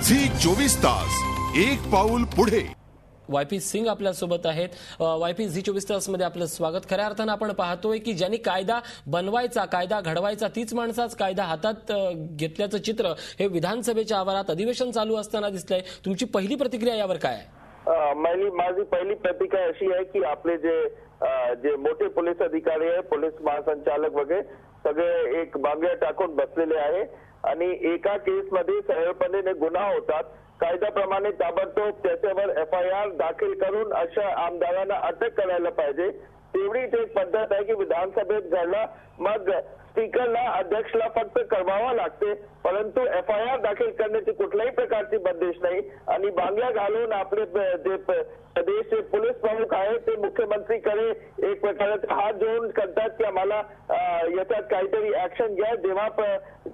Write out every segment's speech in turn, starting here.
Zee 24 तास एक पाऊल पुढे। वायपी सिंग आपल्या सोबत आहेत। वायपी झी 24 तास मध्ये आपलं स्वागत। खऱ्या अर्थानं आपण पाहतोय की ज्यांनी कायदा बनवायचा, कायदा घडवायचा, तीच माणसाच कायदा हातात घेतल्याचं चित्र हे विधानसभेच्या आवारात अधिवेशन चालू असताना दिसलंय। तुमची पहिली प्रतिक्रिया यावर काय आहे? माझी पहिली प्रतिक्रिया अशी आहे की आपले जे मोठे पोलीस अधिकारी आहे, पोलीस महासंचालक वगैरे सगळे एक बांगड्या टाकून बसलेले आहे आणि एका केसमध्ये सरळपणे गुन्हा होतात, कायद्याप्रमाणे ताबडतोब त्याच्यावर FIR दाखल करून अशा आमदारांना अटक करायला पाहिजे। तेवढीच एक पद्धत आहे की विधानसभेत घडला मग स्पीकरला, अध्यक्षला फक्त कळवावं लागते, परंतु FIR दाखल करण्याची कुठल्याही प्रकारची बंदिश नाही। आणि बांगड्या घालून आपले जे प्रदेशचे पोलीस प्रमुख आहेत ते मुख्यमंत्रीकडे एक प्रकारचे हात जोडून करतात की आम्हाला याच्यात काहीतरी ऍक्शन घ्या, जेव्हा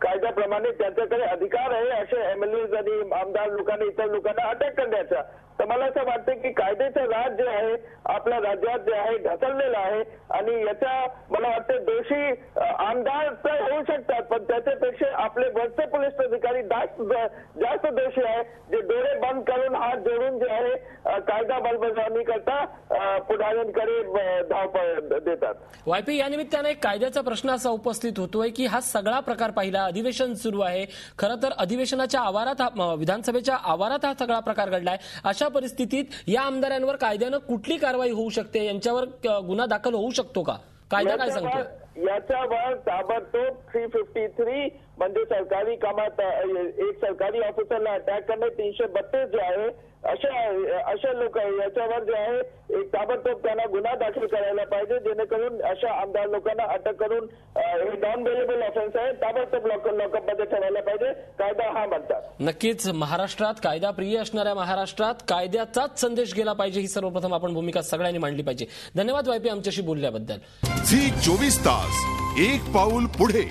कायद्याप्रमाणे त्यांच्याकडे अधिकार आहे असे MLAs आणि आमदार लोकांना, इतर लोकांना अटक करण्याचा। तर मला असं वाटतं की कायद्याचं राज जे आहे आपल्या राज्यात जे आहे ढकललेलं आहे आणि याचा मला वाटतं दोषी आमदार तर होऊ शकतात, पण त्याच्यापेक्षा आपले वरचे पोलीस अधिकारी जास्त दोषी आहे, जे डोळे बंद करून हात जोडून जे आहे कायदा अंमलबजावणी करता पुढाऱ्यांकडे धाव देतात। वायपी, या निमित्ताने एक कायद्याचा प्रश्न असा उपस्थित होतोय की हा सगळा प्रकार पाहिला, अधिवेशन सुरू आहे, खरं तर अधिवेशनाच्या आवारात, विधानसभेच्या आवारात हा सगळा प्रकार घडलाय। अशा परिस्थितीत या आमदारांवर कायद्यानं कुठली कारवाई होऊ शकते? यांच्यावर गुन्हा दाखल होऊ शकतो का? कायदा काय सांगतो? याच्यावर ताबडतोब 353 म्हणजे सरकारी कामात एक सरकारी ऑफिसरला अटॅक करणे, 332 जे आहे अशा लोक याच्यावर जे आहे एक ताबडतोब त्यांना गुन्हा दाखल करायला पाहिजे, जेणेकरून अशा आमदार लोकांना अटक करून हे नॉन बेलेबल ऑफेन्स आहे, ताबडतोब लॉकअप मध्ये ठेवायला पाहिजे, कायदा हा म्हणतात। नक्कीच महाराष्ट्रात, कायदा प्रिय असणाऱ्या महाराष्ट्रात कायद्याचाच संदेश गेला पाहिजे, ही सर्वप्रथम आपण भूमिका सगळ्यांनी मांडली पाहिजे। धन्यवाद वायपी आमच्याशी बोलल्याबद्दल। झी 24 तास एक पाऊल पुढे।